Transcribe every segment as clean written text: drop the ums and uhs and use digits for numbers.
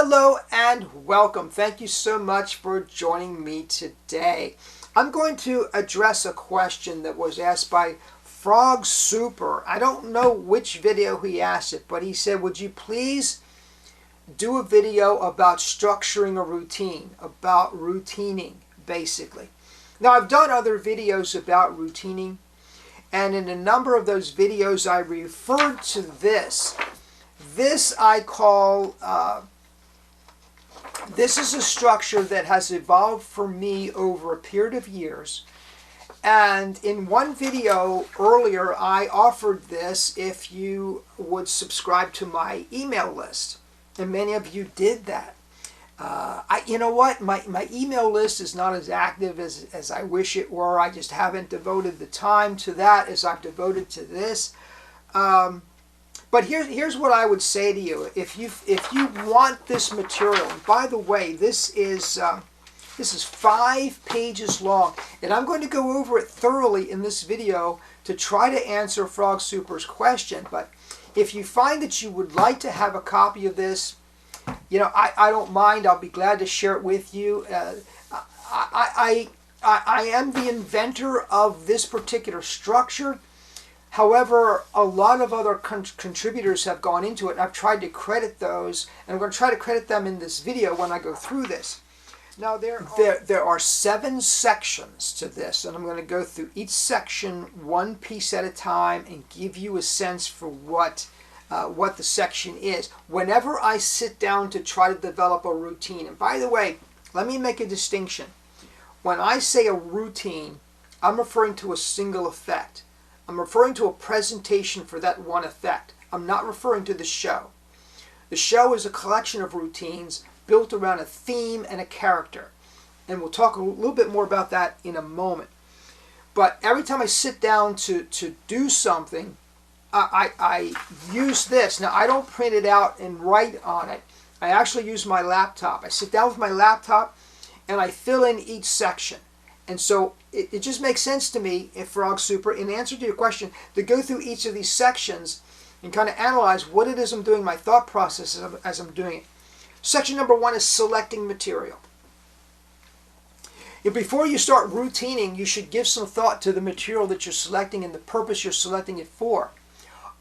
Hello and welcome. Thank you so much for joining me today. I'm going to address a question that was asked by Frog Super. I don't know which video he asked it, but he said, would you please do a video about structuring a routine, about routining, basically. Now, I've done other videos about routining, and in a number of those videos, I referred to this. This I call, this is a structure that has evolved for me over a period of years. And in one video earlier, I offered this if you would subscribe to my email list. And many of you did that. You know what? My email list is not as active as I wish it were. I just haven't devoted the time to that as I've devoted to this. But here's what I would say to you. If you want this material, and by the way, this is 5 pages long, and I'm going to go over it thoroughly in this video to try to answer Frog Super's question. But if you find that you would like to have a copy of this, you know, I don't mind. I'll be glad to share it with you. I am the inventor of this particular structure. However, a lot of other contributors have gone into it. I've tried to credit those, and I'm going to try to credit them in this video when I go through this. Now, there are 7 sections to this, and I'm going to go through each section one piece at a time and give you a sense for what the section is. Whenever I sit down to try to develop a routine, and by the way, let me make a distinction. When I say a routine, I'm referring to a single effect. I'm referring to a presentation for that one effect. I'm not referring to the show. The show is a collection of routines built around a theme and a character. And we'll talk a little bit more about that in a moment. But every time I sit down to do something, I use this. Now, I don't print it out and write on it. I actually use my laptop. I sit down with my laptop and I fill in each section. And so it just makes sense to me, if Frog Super, in answer to your question, to go through each of these sections and kind of analyze what it is I'm doing, my thought process as I'm doing it. Section number 1 is selecting material. Before you start routining, you should give some thought to the material that you're selecting and the purpose you're selecting it for.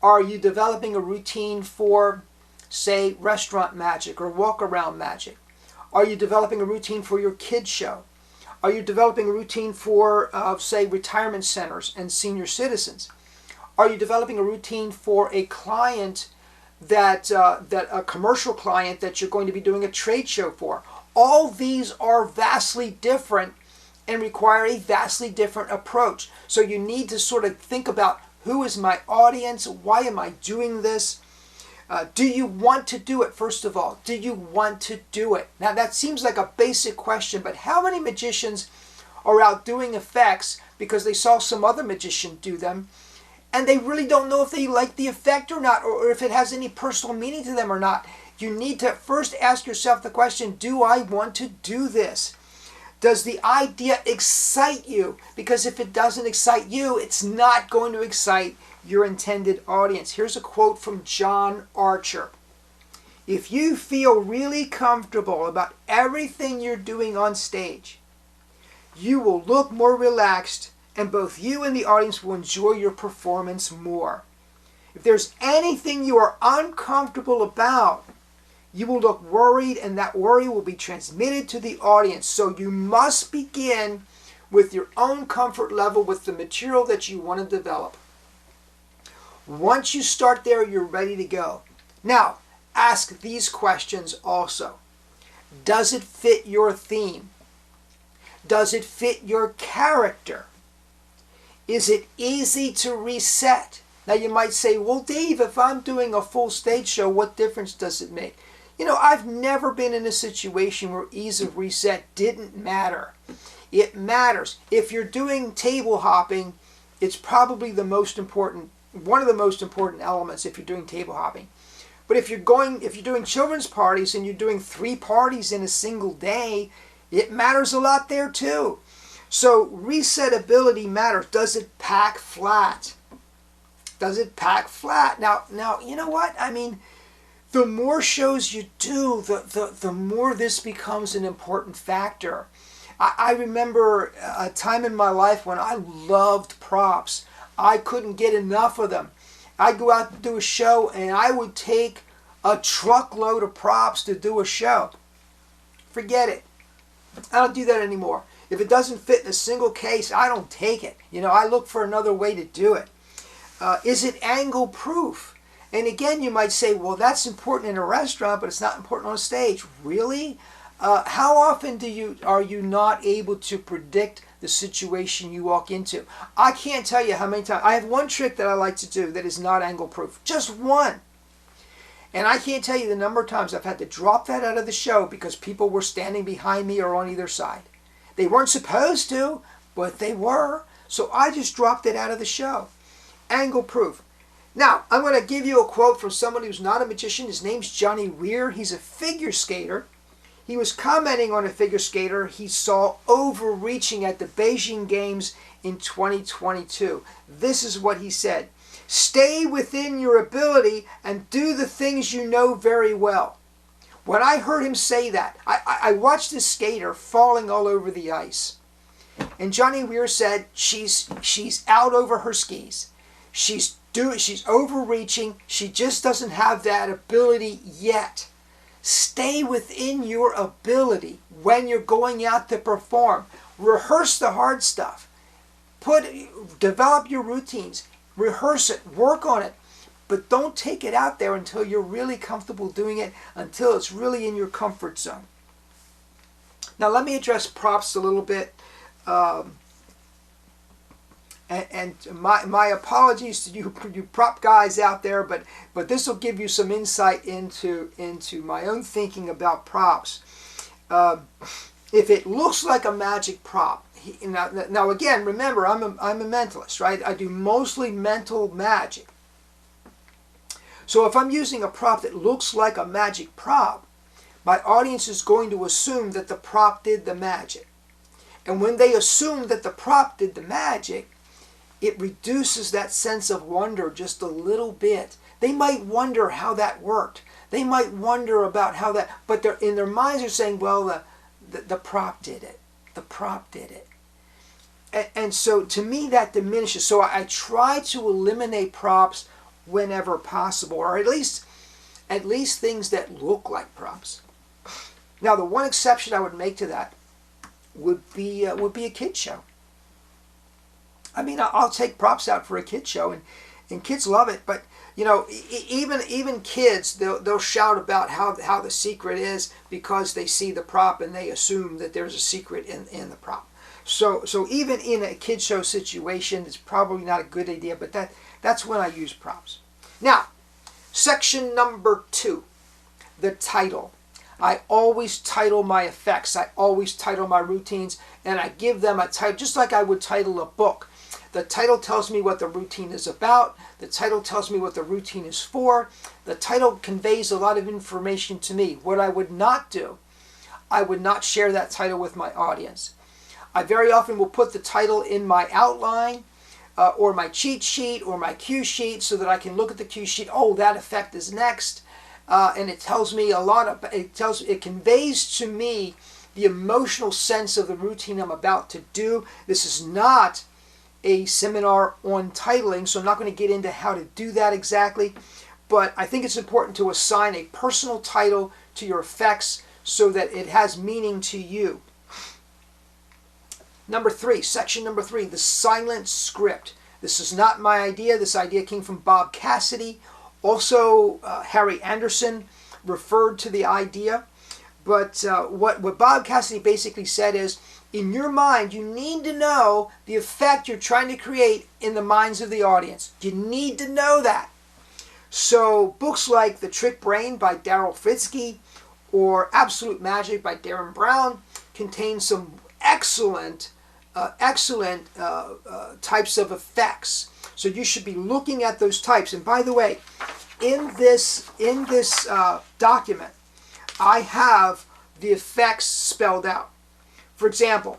Are you developing a routine for, say, restaurant magic or walk-around magic? Are you developing a routine for your kids' show? Are you developing a routine for, say, retirement centers and senior citizens? Are you developing a routine for a client that a commercial client that you're going to be doing a trade show for? All these are vastly different and require a vastly different approach. So you need to sort of think about, who is my audience? Why am I doing this? Do you want to do it, first of all? Do you want to do it? Now, that seems like a basic question, but how many magicians are out doing effects because they saw some other magician do them, and they really don't know if they like the effect or not, or if it has any personal meaning to them or not? You need to first ask yourself the question, do I want to do this? Does the idea excite you? Because if it doesn't excite you, it's not going to excite your intended audience. Here's a quote from John Archer. If you feel really comfortable about everything you're doing on stage, you will look more relaxed, and both you and the audience will enjoy your performance more. If there's anything you are uncomfortable about, you will look worried, and that worry will be transmitted to the audience. So you must begin with your own comfort level with the material that you want to develop. Once you start there, you're ready to go. Now, ask these questions also. Does it fit your theme? Does it fit your character? Is it easy to reset? Now, you might say, well, Dave, if I'm doing a full stage show, what difference does it make? You know, I've never been in a situation where ease of reset didn't matter. It matters. If you're doing table hopping, it's probably the most important, one of the most important elements if you're doing table hopping. But if you're doing children's parties and you're doing 3 parties in a single day, it matters a lot there too. So resetability matters. Does it pack flat? Does it pack flat? Now, you know what? I mean, The more shows you do, the more this becomes an important factor. I remember a time in my life when I loved props. I couldn't get enough of them. I'd go out to do a show and I would take a truckload of props to do a show. Forget it. I don't do that anymore. If it doesn't fit in a single case, I don't take it. I look for another way to do it. Is it angle proof? And again, you might say, well, that's important in a restaurant, but it's not important on a stage. Really? How often are you not able to predict the situation you walk into? I can't tell you how many times. I have one trick that I like to do that is not angle proof. Just one. And I can't tell you the number of times I've had to drop that out of the show because people were standing behind me or on either side. They weren't supposed to, but they were. So I just dropped it out of the show. Angle proof. Now, I'm going to give you a quote from someone who's not a magician. His name's Johnny Weir. He's a figure skater. He was commenting on a figure skater he saw overreaching at the Beijing Games in 2022. This is what he said. Stay within your ability and do the things you know very well. When I heard him say that, I watched this skater falling all over the ice. And Johnny Weir said, she's out over her skis. She's overreaching. She just doesn't have that ability yet. Stay within your ability when you're going out to perform. Rehearse the hard stuff. Develop your routines. Rehearse it. Work on it. But don't take it out there until you're really comfortable doing it, until it's really in your comfort zone. Now let me address props a little bit. And my apologies to you prop guys out there, but this will give you some insight into my own thinking about props. If it looks like a magic prop, now again, remember I'm a mentalist, right? I do mostly mental magic. So if I'm using a prop that looks like a magic prop, my audience is going to assume that the prop did the magic. And when they assume that the prop did the magic, it reduces that sense of wonder just a little bit. They might wonder how that worked. They might wonder about how that, but they're in their minds are saying, well, the prop did it. The prop did it. And so to me that diminishes. So I try to eliminate props whenever possible, or at least things that look like props. Now the one exception I would make to that would be a kid show. I mean, I'll take props out for a kid show, and kids love it. But even kids, they'll shout about how the secret is because they see the prop and they assume that there's a secret in the prop. So even in a kid show situation, it's probably not a good idea. But that's when I use props. Now, section number 2, the title. I always title my effects. I always title my routines, and I give them a title, just like I would title a book. The title tells me what the routine is about. The title tells me what the routine is for. The title conveys a lot of information to me. What I would not do, I would not share that title with my audience. I very often will put the title in my outline or my cheat sheet or my cue sheet so that I can look at the cue sheet. Oh, that effect is next. And it tells me a lot. It conveys to me the emotional sense of the routine I'm about to do. This is not a seminar on titling, so I'm not going to get into how to do that exactly, but I think it's important to assign a personal title to your effects so that it has meaning to you. Number 3, section number 3, the silent script. This is not my idea. This idea came from Bob Cassidy. Also, Harry Anderson referred to the idea, but what Bob Cassidy basically said is, in your mind, you need to know the effect you're trying to create in the minds of the audience. You need to know that. So books like The Trick Brain by Darryl Fitzke or Absolute Magic by Darren Brown contain some excellent types of effects. So you should be looking at those types. And by the way, in this document, I have the effects spelled out. For example,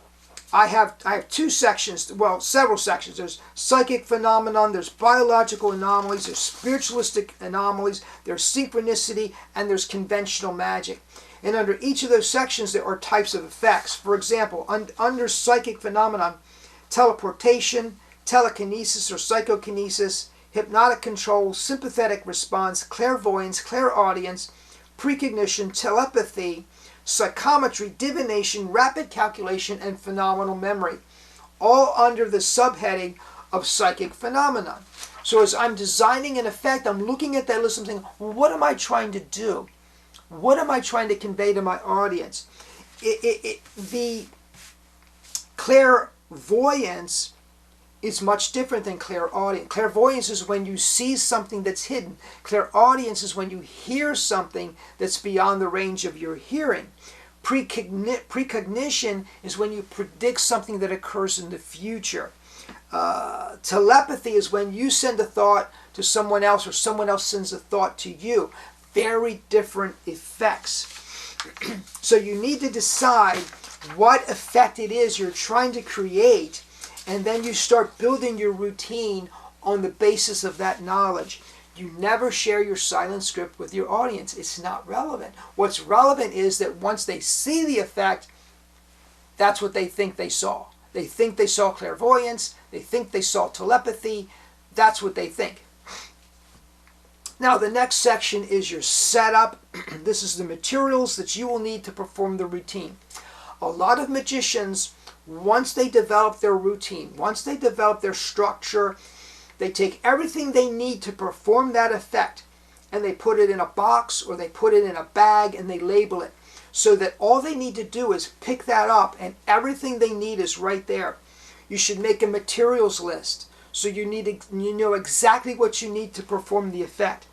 I have two sections, well, several sections. There's psychic phenomenon, there's biological anomalies, there's spiritualistic anomalies, there's synchronicity, and there's conventional magic. And under each of those sections, there are types of effects. For example, under psychic phenomenon, teleportation, telekinesis or psychokinesis, hypnotic control, sympathetic response, clairvoyance, clairaudience, precognition, telepathy, psychometry, divination, rapid calculation, and phenomenal memory, all under the subheading of psychic phenomenon. So as I'm designing an effect, I'm looking at that list and saying, well, what am I trying to do? What am I trying to convey to my audience? The clairvoyance is much different than clairaudience. Clairvoyance is when you see something that's hidden. Clairaudience is when you hear something that's beyond the range of your hearing. Precognition is when you predict something that occurs in the future. Telepathy is when you send a thought to someone else or someone else sends a thought to you. Very different effects. So you need to decide what effect it is you're trying to create, and then you start building your routine on the basis of that knowledge. You never share your silent script with your audience. It's not relevant. What's relevant is that once they see the effect, that's what they think they saw. They think they saw clairvoyance. They think they saw telepathy. That's what they think. Now, the next section is your setup. This is the materials that you will need to perform the routine. A lot of magicians, once they develop their routine, once they develop their structure, they take everything they need to perform that effect and they put it in a box or they put it in a bag and they label it so that all they need to do is pick that up and everything they need is right there. You should make a materials list so you know exactly what you need to perform the effect.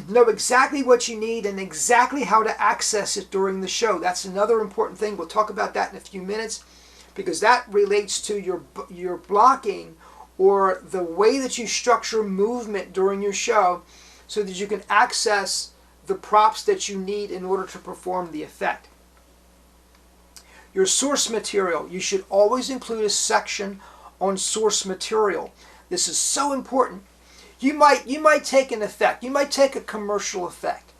Know exactly what you need and exactly how to access it during the show. That's another important thing. We'll talk about that in a few minutes because that relates to your blocking or the way that you structure movement during your show so that you can access the props that you need in order to perform the effect. Your source material. You should always include a section on source material. This is so important. You might take an effect. You might take a commercial effect.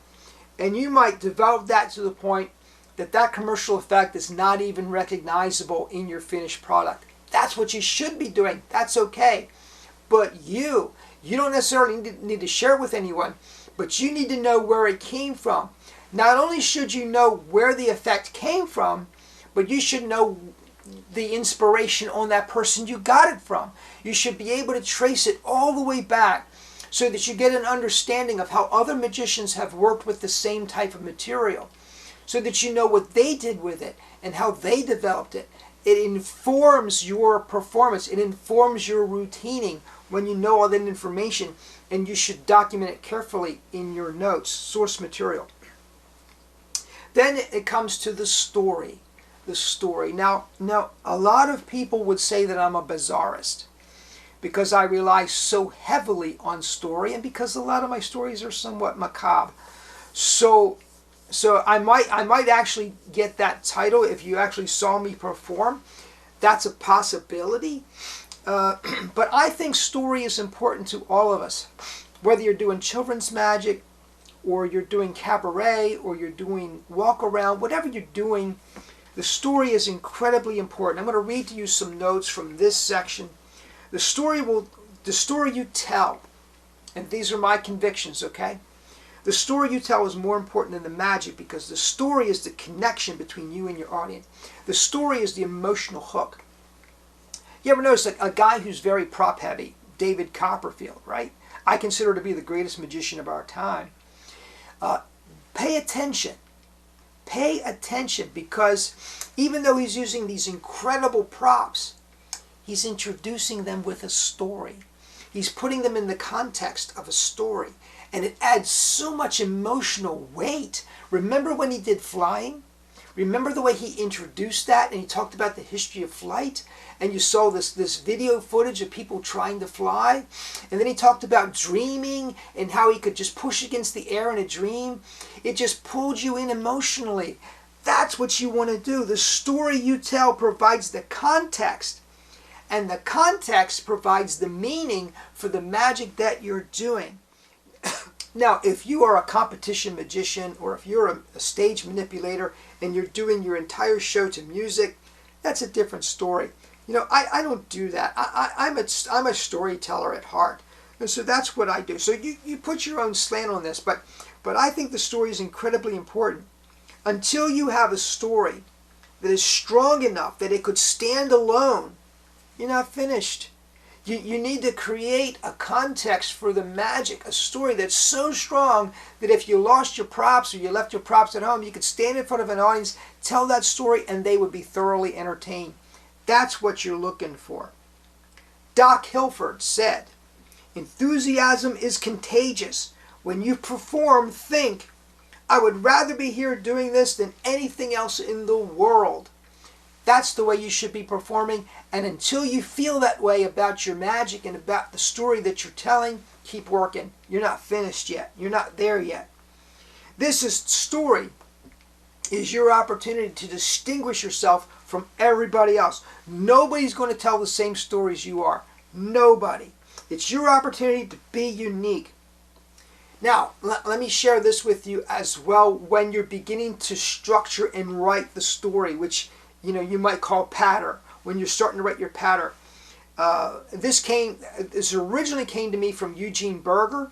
And you might develop that to the point that that commercial effect is not even recognizable in your finished product. That's what you should be doing. That's okay. But you don't necessarily need to share it with anyone, but you need to know where it came from. Not only should you know where the effect came from, but you should know the inspiration on that person you got it from. You should be able to trace it all the way back so that you get an understanding of how other magicians have worked with the same type of material, so that you know what they did with it and how they developed it. It informs your performance. It informs your routining when you know all that information, and you should document it carefully in your notes, source material. Then it comes to the story. The story. Now, a lot of people would say that I'm a bizarrist because I rely so heavily on story and because a lot of my stories are somewhat macabre. So I might actually get that title if you actually saw me perform. That's a possibility. But I think story is important to all of us. Whether you're doing children's magic or you're doing cabaret or you're doing walk around, whatever you're doing, the story is incredibly important. I'm going to read to you some notes from this section. The story you tell, and these are my convictions, okay? The story you tell is more important than the magic because the story is the connection between you and your audience. The story is the emotional hook. You ever notice a guy who's very prop heavy, David Copperfield, right? I consider to be the greatest magician of our time. Pay attention. Pay attention because even though he's using these incredible props, he's introducing them with a story. He's putting them in the context of a story. And it adds so much emotional weight. Remember when he did flying? Remember the way he introduced that and he talked about the history of flight? And you saw this video footage of people trying to fly? And then he talked about dreaming and how he could just push against the air in a dream. It just pulled you in emotionally. That's what you want to do. The story you tell provides the context, and the context provides the meaning for the magic that you're doing. Now, if you are a competition magician, or if you're a stage manipulator and you're doing your entire show to music, that's a different story. You know, I don't do that. I'm a storyteller at heart. And so that's what I do. So you put your own slant on this, but I think the story is incredibly important. Until you have a story that is strong enough that it could stand alone, you're not finished. You need to create a context for the magic, a story that's so strong that if you lost your props or you left your props at home, you could stand in front of an audience, tell that story, and they would be thoroughly entertained. That's what you're looking for. Doc Hilford said, "Enthusiasm is contagious. When you perform, think, I would rather be here doing this than anything else in the world." That's the way you should be performing, and until you feel that way about your magic and about the story that you're telling, keep working. You're not finished yet. You're not there yet. Story is your opportunity to distinguish yourself from everybody else. Nobody's going to tell the same stories you are. Nobody. It's your opportunity to be unique. Now, let me share this with you as well. When you're beginning to structure and write the story, which you might call patter, when you're starting to write your patter. This originally came to me from Eugene Berger,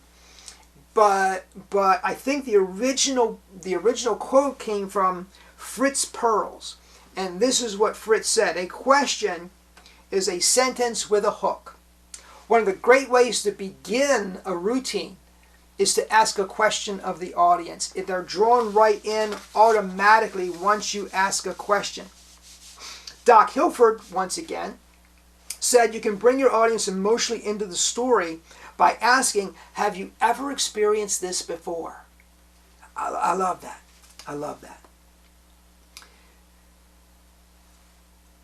but I think the original quote came from Fritz Perls, and this is what Fritz said: "A question is a sentence with a hook." One of the great ways to begin a routine is to ask a question of the audience. If they're drawn right in automatically once you ask a question. Doc Hilford, once again, said you can bring your audience emotionally into the story by asking, have you ever experienced this before? I love that. I love that.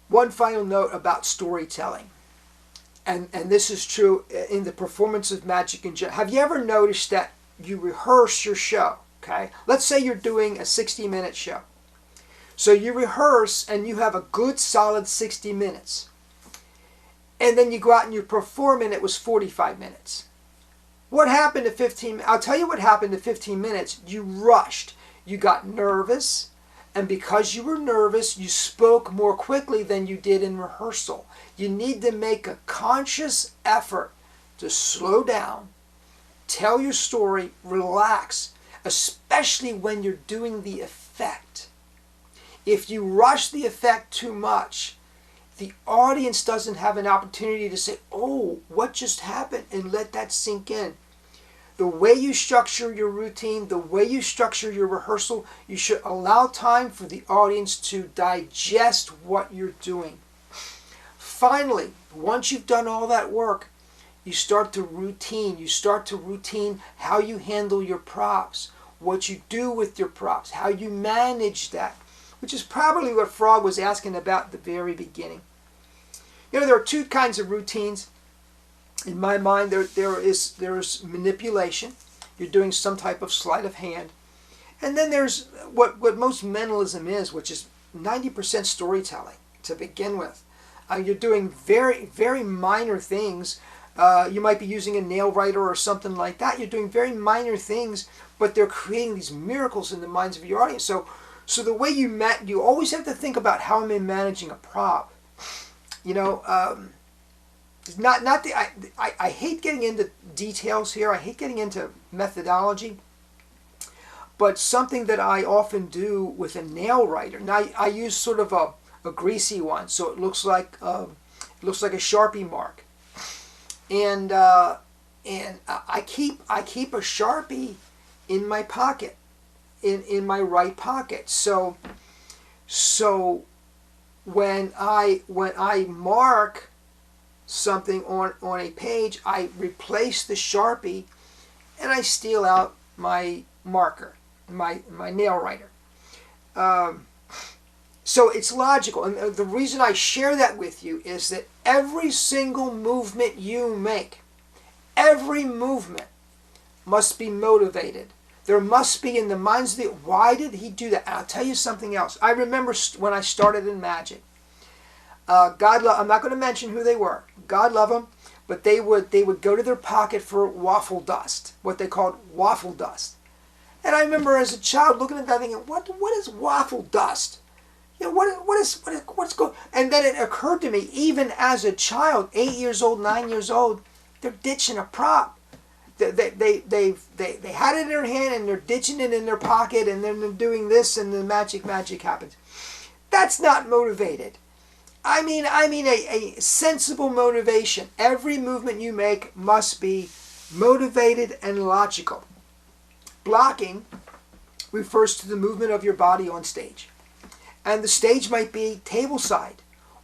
One final note about storytelling, and this is true in the performance of magic in general. Have you ever noticed that you rehearse your show? Okay, let's say you're doing a 60-minute show. So you rehearse and you have a good solid 60 minutes. And then you go out and you perform and it was 45 minutes. What happened to 15 minutes? I'll tell you what happened to 15 minutes. You rushed. You got nervous. And because you were nervous, you spoke more quickly than you did in rehearsal. You need to make a conscious effort to slow down, tell your story, relax, especially when you're doing the effect. If you rush the effect too much, the audience doesn't have an opportunity to say, oh, what just happened? And let that sink in. The way you structure your routine, the way you structure your rehearsal, you should allow time for the audience to digest what you're doing. Finally, once you've done all that work, you start to routine. You start to routine how you handle your props, what you do with your props, how you manage that, which is probably what Frog was asking about at the very beginning. There are two kinds of routines. In my mind, there's manipulation. You're doing some type of sleight of hand. And then there's what most mentalism is, which is 90% storytelling to begin with. You're doing very, very minor things. You might be using a nail writer or something like that. You're doing very minor things, but they're creating these miracles in the minds of your audience. So the way you always have to think about how am I managing a prop. I hate getting into details here. I hate getting into methodology. But something that I often do with a nail writer. Now I use sort of a greasy one, so it looks like a Sharpie mark. And I keep a Sharpie in my pocket. In my right pocket. So when I mark something on a page, I replace the Sharpie and I steal out my marker, my nail writer. So it's logical, and the reason I share that with you is that every single movement you make, every movement must be motivated. There must be in the minds of the, why did he do that? And I'll tell you something else. I remember when I started in magic. I'm not going to mention who they were. God love them. But they would go to their pocket for waffle dust, what they called waffle dust. And I remember as a child looking at that thinking, what is waffle dust? You know, what's going? And then it occurred to me, even as a child, 8 years old, 9 years old, they're ditching a prop. They had it in their hand and they're ditching it in their pocket, and then they're doing this, and the magic happens. That's not motivated. I mean a sensible motivation. Every movement you make must be motivated and logical. Blocking refers to the movement of your body on stage. And the stage might be tableside,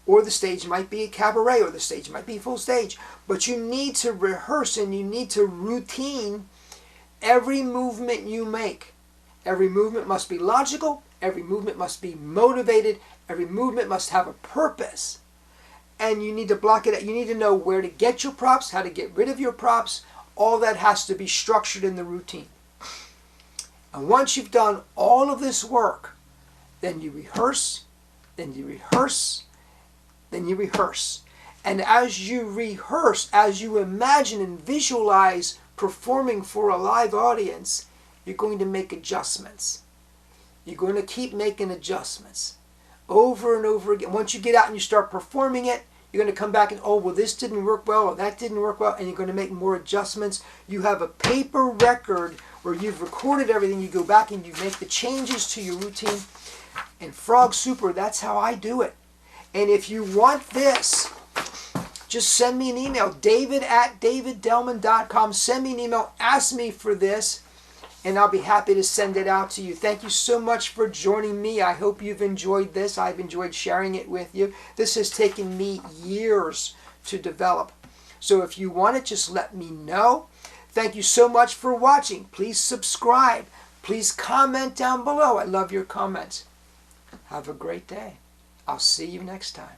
or the stage might be a cabaret, or the stage might be full stage. But you need to rehearse and you need to routine every movement you make. Every movement must be logical. Every movement must be motivated. Every movement must have a purpose. And you need to block it out. You need to know where to get your props, how to get rid of your props. All that has to be structured in the routine. And once you've done all of this work, then you rehearse, then you rehearse, then you rehearse. And as you rehearse, as you imagine and visualize performing for a live audience, you're going to make adjustments. You're going to keep making adjustments over and over again. Once you get out and you start performing it, you're going to come back and, oh, well, this didn't work well, or that didn't work well, and you're going to make more adjustments. You have a paper record where you've recorded everything. You go back and you make the changes to your routine. And Frog Super, that's how I do it. And if you want this, just send me an email, david@daviddellman.com. Send me an email, ask me for this, and I'll be happy to send it out to you. Thank you so much for joining me. I hope you've enjoyed this. I've enjoyed sharing it with you. This has taken me years to develop. So if you want it, just let me know. Thank you so much for watching. Please subscribe. Please comment down below. I love your comments. Have a great day. I'll see you next time.